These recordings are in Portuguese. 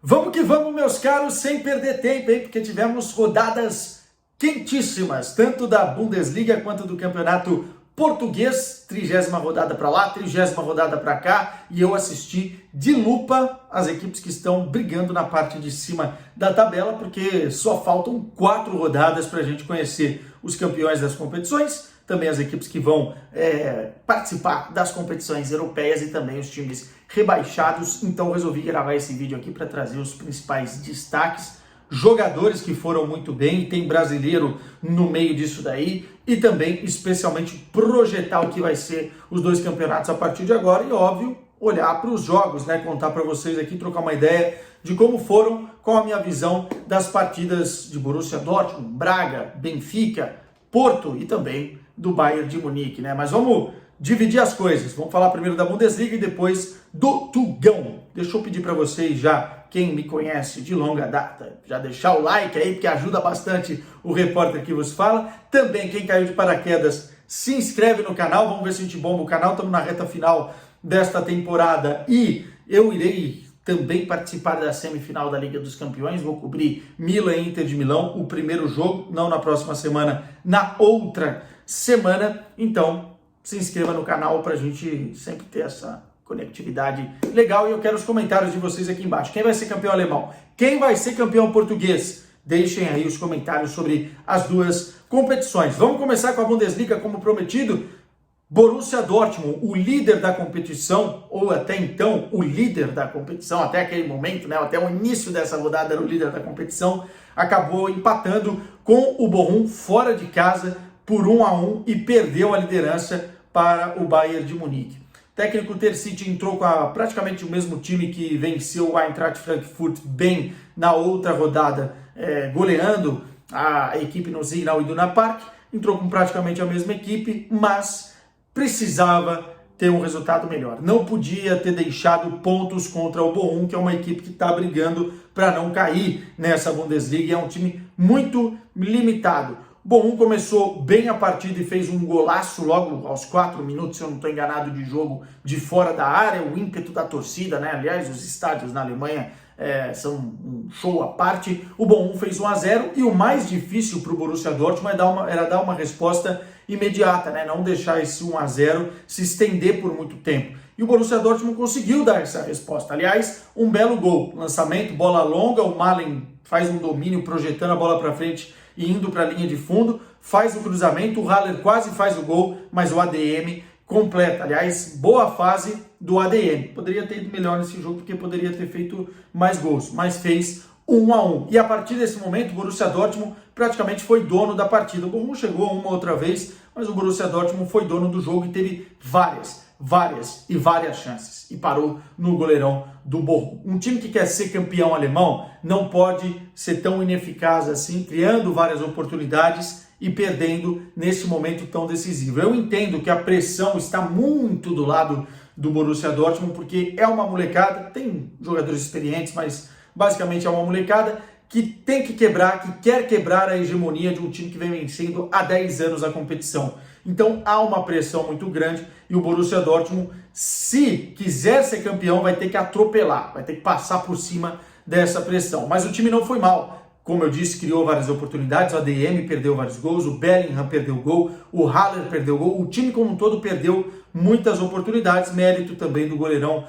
Vamos que vamos, meus caros, sem perder tempo, hein? Porque tivemos rodadas quentíssimas, tanto da Bundesliga quanto do Campeonato Português, 30ª rodada para lá, 30ª rodada para cá, e eu assisti de lupa as equipes que estão brigando na parte de cima da tabela, porque só faltam 4 rodadas para a gente conhecer os campeões das competições, também as equipes que vão participar das competições europeias e também os times rebaixados. Então resolvi gravar esse vídeo aqui para trazer os principais destaques, jogadores que foram muito bem, tem brasileiro no meio disso daí, e também especialmente projetar o que vai ser os dois campeonatos a partir de agora e, óbvio, olhar para os jogos, né? Contar para vocês aqui, trocar uma ideia de como foram, qual a minha visão das partidas de Borussia Dortmund, Braga, Benfica, Porto e também do Bayern de Munique, né? Mas vamos dividir as coisas. Vamos falar primeiro da Bundesliga e depois do Tugão. Deixa eu pedir para vocês já, quem me conhece de longa data, já deixar o like aí, porque ajuda bastante o repórter que vos fala. Também, quem caiu de paraquedas, se inscreve no canal. Vamos ver se a gente bomba o canal. Estamos na reta final desta temporada e eu irei também participar da semifinal da Liga dos Campeões. Vou cobrir Milan e Inter de Milão, o primeiro jogo, não na próxima semana, na outra semana. Então, se inscreva no canal para a gente sempre ter essa conectividade legal. E eu quero os comentários de vocês aqui embaixo. Quem vai ser campeão alemão? Quem vai ser campeão português? Deixem aí os comentários sobre as duas competições. Vamos começar com a Bundesliga, como prometido. Borussia Dortmund, o líder da competição, ou até então o líder da competição, até aquele momento, né, até o início dessa rodada era o líder da competição, acabou empatando com o Bochum fora de casa por 1-1 e perdeu a liderança para o Bayern de Munique. O técnico Terzic entrou com praticamente o mesmo time que venceu o Eintracht Frankfurt bem na outra rodada, goleando a equipe no Signal Iduna Park. Entrou com praticamente a mesma equipe, mas precisava ter um resultado melhor. Não podia ter deixado pontos contra o Bochum, que é uma equipe que está brigando para não cair nessa Bundesliga e é um time muito limitado. Bochum começou bem a partida e fez um golaço logo aos 4 minutos, se eu não estou enganado, de jogo de fora da área, o ímpeto da torcida, né? Aliás, os estádios na Alemanha são um show à parte. O Bochum fez 1-0 e o mais difícil para o Borussia Dortmund era dar uma resposta imediata, né? Não deixar esse 1-0 se estender por muito tempo. E o Borussia Dortmund conseguiu dar essa resposta. Aliás, um belo gol, lançamento, bola longa, o Malen faz um domínio projetando a bola para frente e indo para a linha de fundo, faz o cruzamento, o Haller quase faz o gol, mas o ADM completa. Aliás, boa fase do ADM. Poderia ter ido melhor nesse jogo, porque poderia ter feito mais gols, mas fez 1-1. E a partir desse momento, o Borussia Dortmund praticamente foi dono da partida. O Bochum chegou uma outra vez, mas o Borussia Dortmund foi dono do jogo e teve várias chances. E parou no goleirão do Bochum. Um time que quer ser campeão alemão não pode ser tão ineficaz assim, criando várias oportunidades e perdendo nesse momento tão decisivo. Eu entendo que a pressão está muito do lado do Borussia Dortmund, porque é uma molecada, tem jogadores experientes, mas basicamente é uma molecada que tem que quebrar, que quer quebrar a hegemonia de um time que vem vencendo há 10 anos a competição. Então há uma pressão muito grande e o Borussia Dortmund, se quiser ser campeão, vai ter que atropelar, vai ter que passar por cima dessa pressão. Mas o time não foi mal. Como eu disse, criou várias oportunidades, o ADM perdeu vários gols, o Bellingham perdeu gol, o Haller perdeu gol, o time como um todo perdeu muitas oportunidades, mérito também do goleirão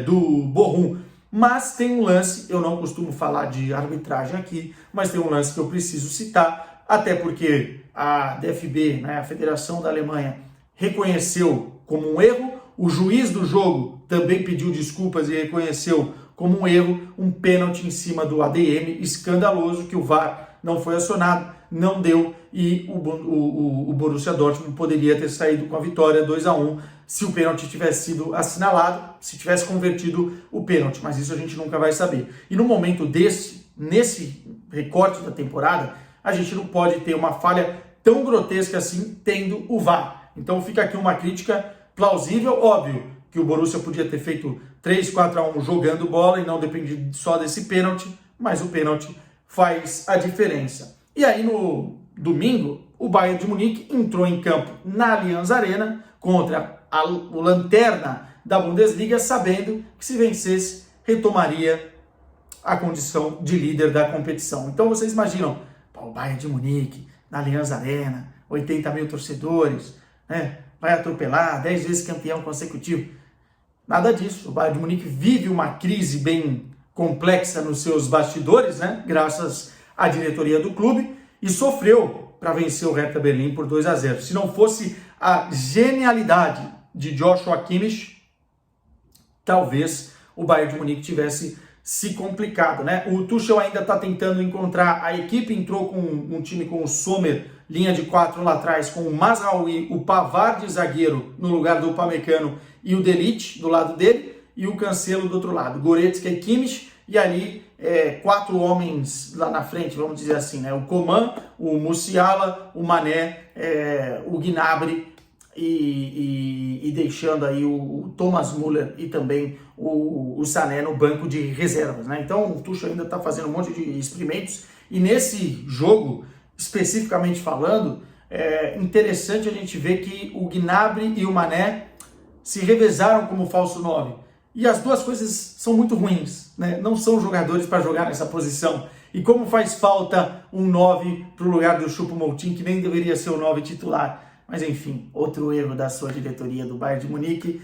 do Bochum. Mas tem um lance, eu não costumo falar de arbitragem aqui, mas tem um lance que eu preciso citar, até porque a DFB, né, a Federação da Alemanha, reconheceu como um erro, o juiz do jogo também pediu desculpas e reconheceu como um erro, um pênalti em cima do ADM, escandaloso, que o VAR não foi acionado, não deu, e o Borussia Dortmund poderia ter saído com a vitória 2-1 se o pênalti tivesse sido assinalado, se tivesse convertido o pênalti, mas isso a gente nunca vai saber. E no momento nesse recorte da temporada, a gente não pode ter uma falha tão grotesca assim, tendo o VAR. Então fica aqui uma crítica plausível, óbvio, que o Borussia podia ter feito 3-4-1 jogando bola e não depende só desse pênalti, mas o pênalti faz a diferença. E aí no domingo, o Bayern de Munique entrou em campo na Allianz Arena contra o lanterna da Bundesliga, sabendo que se vencesse, retomaria a condição de líder da competição. Então vocês imaginam, o Bayern de Munique, na Allianz Arena, 80 mil torcedores, né? Vai atropelar, 10 vezes campeão consecutivo. Nada disso. O Bayern de Munique vive uma crise bem complexa nos seus bastidores, né? Graças à diretoria do clube, e sofreu para vencer o Hertha Berlim por 2-0. Se não fosse a genialidade de Joshua Kimmich, talvez o Bayern de Munique tivesse se complicado, né? O Tuchel ainda está tentando encontrar a equipe, entrou com um time com o Sommer, linha de 4 lá atrás, com o Mazraoui, o Pavard de zagueiro no lugar do Upamecano e o De Ligt do lado dele, e o Cancelo do outro lado, Goretzka e Kimmich, e ali 4 homens lá na frente, vamos dizer assim, né? O Coman, o Musiala, o Mané, o Gnabry, e deixando aí o Thomas Müller e também o Sané no banco de reservas, né? Então o Tuchel ainda está fazendo um monte de experimentos, e nesse jogo, especificamente falando, é interessante a gente ver que o Gnabry e o Mané se revezaram como falso 9, e as duas coisas são muito ruins, né? Não são jogadores para jogar nessa posição, e como faz falta um 9 para o lugar do Choupo-Moting, que nem deveria ser o 9 titular. Mas enfim, outro erro da sua diretoria do Bayern de Munique,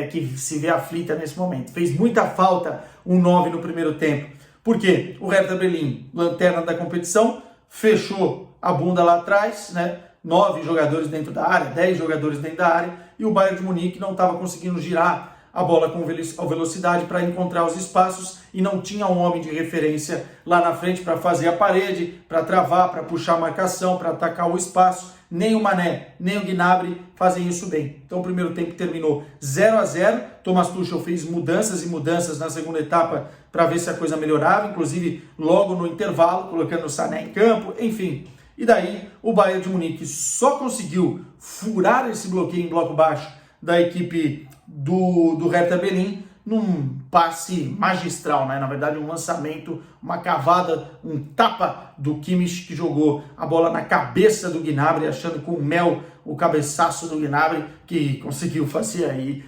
que se vê aflita nesse momento. Fez muita falta um 9 no primeiro tempo. Por quê? O Hertha Berlim, lanterna da competição, fechou a bunda lá atrás, né? 9 jogadores dentro da área, 10 jogadores dentro da área, e o Bayern de Munique não estava conseguindo girar a bola com velocidade para encontrar os espaços, e não tinha um homem de referência lá na frente para fazer a parede, para travar, para puxar a marcação, para atacar o espaço. Nem o Mané, nem o Gnabry fazem isso bem. Então o primeiro tempo terminou 0-0, Thomas Tuchel fez mudanças e mudanças na segunda etapa para ver se a coisa melhorava, inclusive logo no intervalo, colocando o Sané em campo, enfim. E daí o Bayern de Munique só conseguiu furar esse bloqueio em bloco baixo da equipe do Hertha Berlim num passe magistral, né? Na verdade, um lançamento, uma cavada, um tapa do Kimmich, que jogou a bola na cabeça do Gnabry, achando com mel o cabeçaço do Gnabry, que conseguiu fazer aí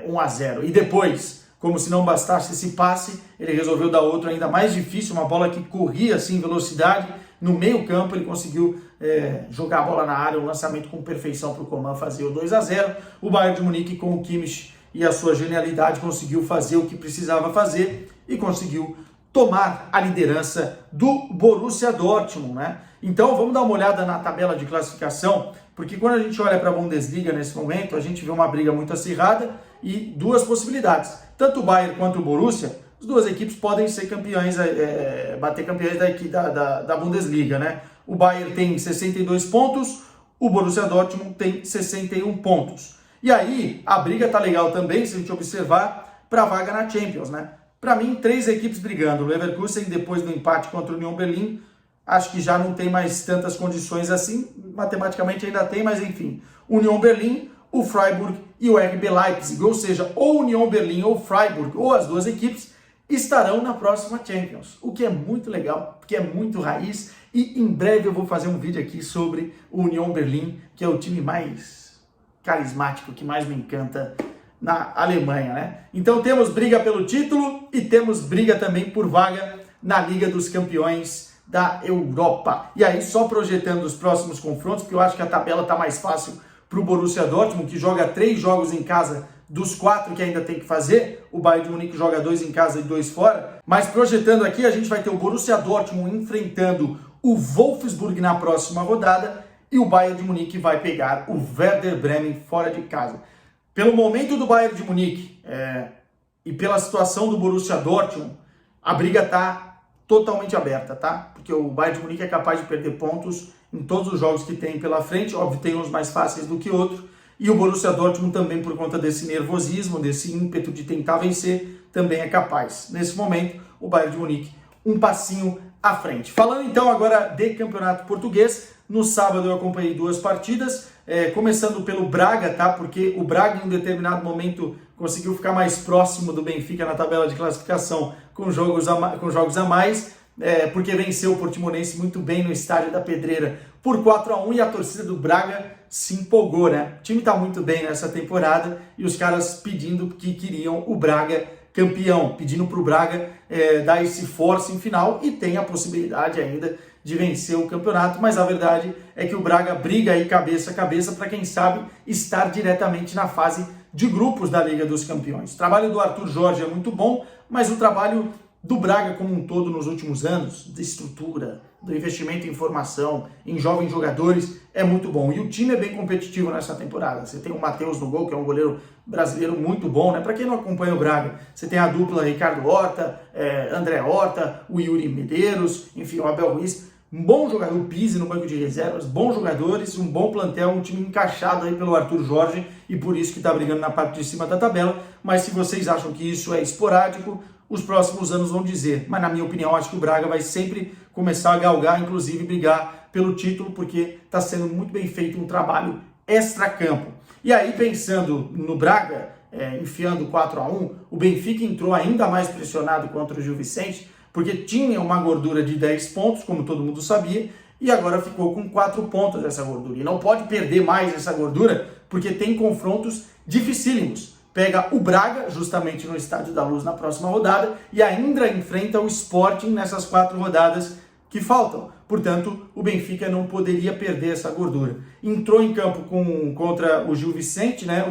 1-0. E depois, como se não bastasse esse passe, ele resolveu dar outro ainda mais difícil, uma bola que corria assim em velocidade, no meio campo ele conseguiu jogar a bola na área, um lançamento com perfeição para o Coman fazer o 2-0. O Bayern de Munique, com o Kimmich e a sua genialidade, conseguiu fazer o que precisava fazer e conseguiu tomar a liderança do Borussia Dortmund, né? Então vamos dar uma olhada na tabela de classificação, porque quando a gente olha para a Bundesliga nesse momento, a gente vê uma briga muito acirrada e duas possibilidades. Tanto o Bayern quanto o Borussia, as duas equipes podem ser campeões, bater campeões da Bundesliga, né? O Bayern tem 62 pontos, o Borussia Dortmund tem 61 pontos. E aí, a briga tá legal também, se a gente observar, para a vaga na Champions, né? Para mim, 3 equipes brigando. O Leverkusen, depois do empate contra o Union Berlin, acho que já não tem mais tantas condições assim. Matematicamente ainda tem, mas enfim. Union Berlin, o Freiburg e o RB Leipzig. Ou seja, ou Union Berlin ou Freiburg, ou as duas equipes, estarão na próxima Champions. O que é muito legal, porque é muito raiz. E em breve eu vou fazer um vídeo aqui sobre o Union Berlin, que é o time mais carismático, que mais me encanta na Alemanha, né? Então temos briga pelo título e temos briga também por vaga na Liga dos Campeões da Europa. E aí, só projetando os próximos confrontos, porque eu acho que a tabela tá mais fácil para o Borussia Dortmund, que joga 3 jogos em casa dos 4 que ainda tem que fazer. O Bayern de Munique joga 2 em casa e 2 fora. Mas projetando aqui, a gente vai ter o Borussia Dortmund enfrentando o Wolfsburg na próxima rodada, e o Bayern de Munique vai pegar o Werder Bremen fora de casa. Pelo momento do Bayern de Munique e pela situação do Borussia Dortmund, a briga está totalmente aberta, tá? Porque o Bayern de Munique é capaz de perder pontos em todos os jogos que tem pela frente. Óbvio, tem uns mais fáceis do que outros. E o Borussia Dortmund também, por conta desse nervosismo, desse ímpeto de tentar vencer, também é capaz. Nesse momento, o Bayern de Munique um passinho à frente. Falando então agora de campeonato português, no sábado eu acompanhei 2 partidas, começando pelo Braga, tá? Porque o Braga em um determinado momento conseguiu ficar mais próximo do Benfica na tabela de classificação com jogos a mais, porque venceu o Portimonense muito bem no Estádio da Pedreira por 4-1, e a torcida do Braga se empolgou, né? O time tá muito bem nessa temporada e os caras pedindo que queriam o Braga campeão, pedindo para o Braga dar esse forcing final e tem a possibilidade ainda de vencer o campeonato, mas a verdade é que o Braga briga aí cabeça a cabeça para, quem sabe, estar diretamente na fase de grupos da Liga dos Campeões. O trabalho do Arthur Jorge é muito bom, mas o trabalho do Braga como um todo nos últimos anos, de estrutura, do investimento em formação, em jovens jogadores, é muito bom. E o time é bem competitivo nessa temporada. Você tem o Matheus no gol, que é um goleiro brasileiro muito bom, né? Para quem não acompanha o Braga, você tem a dupla Ricardo Horta, André Horta, o Yuri Medeiros, enfim, o Abel Ruiz. Um bom jogador, o Pise no banco de reservas, bons jogadores, um bom plantel, um time encaixado aí pelo Arthur Jorge e por isso que está brigando na parte de cima da tabela. Mas se vocês acham que isso é esporádico, os próximos anos vão dizer. Mas na minha opinião, acho que o Braga vai sempre começar a galgar, inclusive brigar pelo título, porque está sendo muito bem feito um trabalho extra-campo. E aí, pensando no Braga, enfiando 4-1, o Benfica entrou ainda mais pressionado contra o Gil Vicente, porque tinha uma gordura de 10 pontos, como todo mundo sabia, e agora ficou com 4 pontos dessa gordura. E não pode perder mais essa gordura, porque tem confrontos dificílimos. Pega o Braga, justamente no Estádio da Luz, na próxima rodada, e ainda enfrenta o Sporting nessas 4 rodadas que faltam. Portanto, o Benfica não poderia perder essa gordura. Entrou em campo contra o Gil Vicente, né?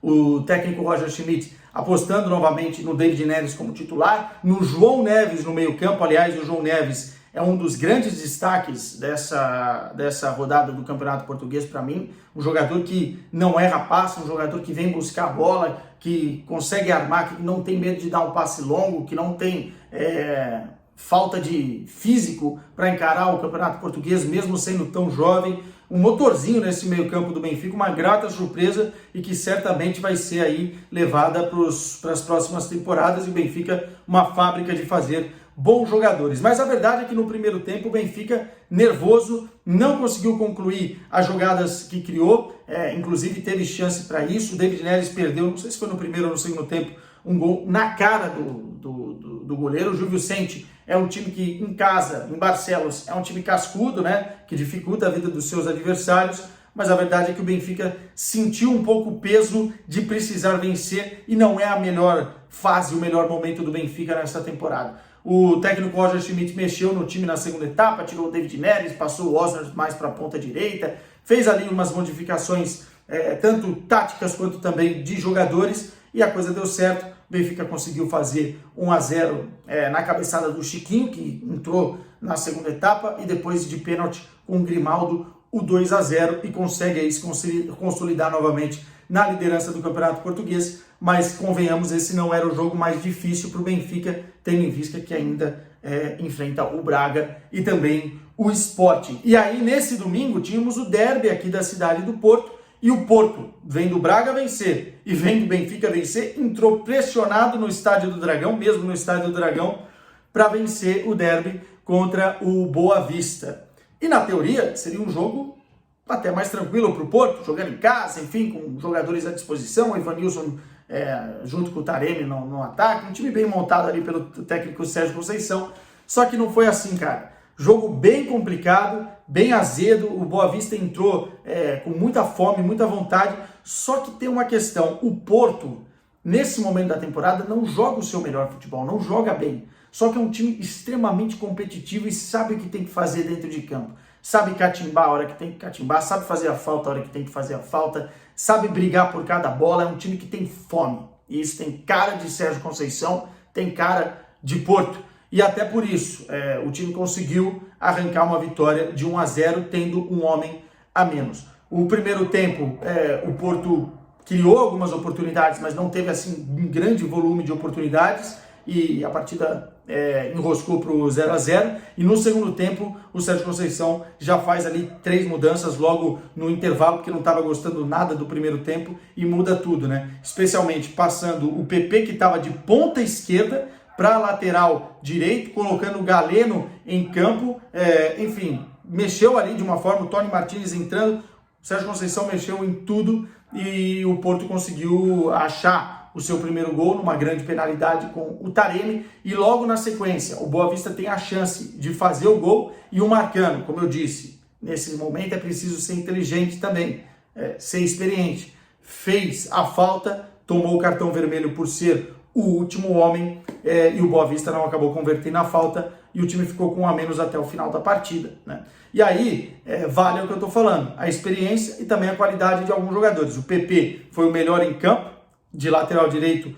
O técnico Roger Schmidt apostando novamente no David Neres como titular, no João Neves no meio-campo. Aliás, o João Neves é um dos grandes destaques dessa rodada do Campeonato Português para mim. Um jogador que não erra passe, um jogador que vem buscar a bola, que consegue armar, que não tem medo de dar um passe longo, que não tem falta de físico para encarar o Campeonato Português, mesmo sendo tão jovem. Um motorzinho nesse meio-campo do Benfica, uma grata surpresa e que certamente vai ser aí levada para as próximas temporadas. E o Benfica, uma fábrica de fazer bons jogadores. Mas a verdade é que no primeiro tempo o Benfica, nervoso, não conseguiu concluir as jogadas que criou, inclusive teve chance para isso. O David Neres perdeu, não sei se foi no primeiro ou no segundo tempo, um gol na cara do goleiro. O Gil Vicente é um time que, em casa, em Barcelos, é um time cascudo, né? Que dificulta a vida dos seus adversários, mas a verdade é que o Benfica sentiu um pouco o peso de precisar vencer e não é a melhor fase, o melhor momento do Benfica nessa temporada. O técnico Roger Schmidt mexeu no time na segunda etapa, tirou o David Neres, passou o Osner mais para a ponta direita, fez ali umas modificações, tanto táticas quanto também de jogadores, e a coisa deu certo. O Benfica conseguiu fazer 1-0 na cabeçada do Chiquinho, que entrou na segunda etapa, e depois de pênalti com o Grimaldo, o 2-0, e consegue aí se consolidar novamente na liderança do Campeonato Português. Mas, convenhamos, esse não era o jogo mais difícil para o Benfica, tendo em vista que ainda enfrenta o Braga e também o Sporting. E aí, nesse domingo, tínhamos o derby aqui da cidade do Porto, e o Porto, vem do Braga vencer e vem do Benfica vencer, entrou pressionado no Estádio do Dragão, mesmo no Estádio do Dragão, para vencer o derby contra o Boa Vista. E na teoria, seria um jogo até mais tranquilo para o Porto, jogando em casa, enfim, com jogadores à disposição, o Evanilson junto com o Taremi no ataque, um time bem montado ali pelo técnico Sérgio Conceição, só que não foi assim, cara. Jogo bem complicado, bem azedo, o Boa Vista entrou com muita fome, muita vontade, só que tem uma questão: o Porto, nesse momento da temporada, não joga o seu melhor futebol, não joga bem, só que é um time extremamente competitivo e sabe o que tem que fazer dentro de campo, sabe catimbar a hora que tem que catimbar, sabe fazer a falta a hora que tem que fazer a falta, sabe brigar por cada bola, é um time que tem fome, e isso tem cara de Sérgio Conceição, tem cara de Porto. E até por isso, o time conseguiu arrancar uma vitória de 1-0, tendo um homem a menos. O primeiro tempo, o Porto criou algumas oportunidades, mas não teve assim um grande volume de oportunidades, e a partida enroscou para o 0-0. E no segundo tempo, o Sérgio Conceição já faz ali 3 mudanças logo no intervalo, porque não estava gostando nada do primeiro tempo, e muda tudo, né? Especialmente passando o PP, que estava de ponta esquerda, para a lateral direito, colocando o Galeno em campo, enfim, mexeu ali de uma forma, o Tony Martínez entrando, o Sérgio Conceição mexeu em tudo e o Porto conseguiu achar o seu primeiro gol numa grande penalidade com o Taremi, e logo na sequência o Boa Vista tem a chance de fazer o gol e o Marcano, como eu disse, nesse momento é preciso ser inteligente também, ser experiente, fez a falta, tomou o cartão vermelho por ser o último homem, e o Boa Vista não acabou convertendo a falta, e o time ficou com um a menos até o final da partida, né? E aí, vale o que eu estou falando, a experiência e também a qualidade de alguns jogadores. O PP foi o melhor em campo, de lateral direito,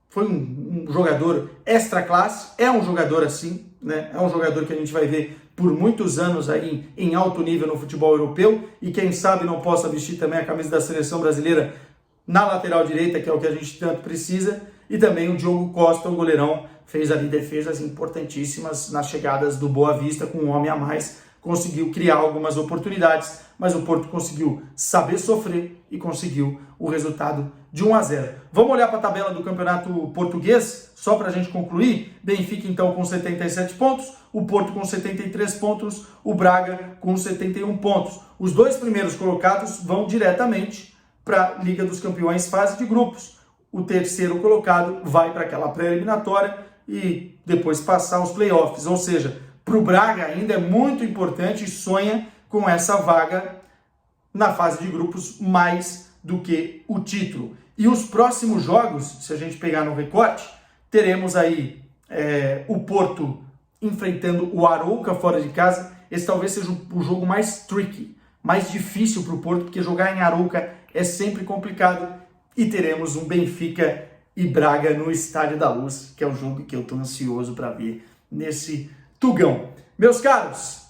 foi um jogador extra classe, é um jogador assim, né? É um jogador que a gente vai ver por muitos anos aí em alto nível no futebol europeu, e quem sabe não possa vestir também a camisa da seleção brasileira na lateral direita, que é o que a gente tanto precisa. E também o Diogo Costa, o goleirão, fez ali defesas importantíssimas nas chegadas do Boa Vista, com um homem a mais, conseguiu criar algumas oportunidades, mas o Porto conseguiu saber sofrer e conseguiu o resultado de 1-0. Vamos olhar para a tabela do Campeonato Português, só para a gente concluir. Benfica, então, com 77 pontos, o Porto com 73 pontos, o Braga com 71 pontos. Os dois primeiros colocados vão diretamente para a Liga dos Campeões, fase de grupos. O terceiro colocado vai para aquela pré-eliminatória e depois passar os playoffs. Ou seja, para o Braga ainda é muito importante e sonha com essa vaga na fase de grupos mais do que o título. E os próximos jogos, se a gente pegar no recorte, teremos aí o Porto enfrentando o Arouca fora de casa. Esse talvez seja o jogo mais tricky, mais difícil para o Porto, porque jogar em Arouca é sempre complicado. E teremos um Benfica e Braga no Estádio da Luz, que é o jogo que eu estou ansioso para ver nesse Tugão. Meus caros,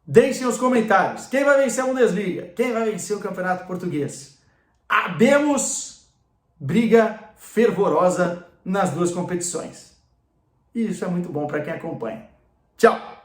deixem os comentários. Quem vai vencer a Bundesliga? Quem vai vencer o Campeonato Português? Abemos briga fervorosa nas duas competições. E isso é muito bom para quem acompanha. Tchau!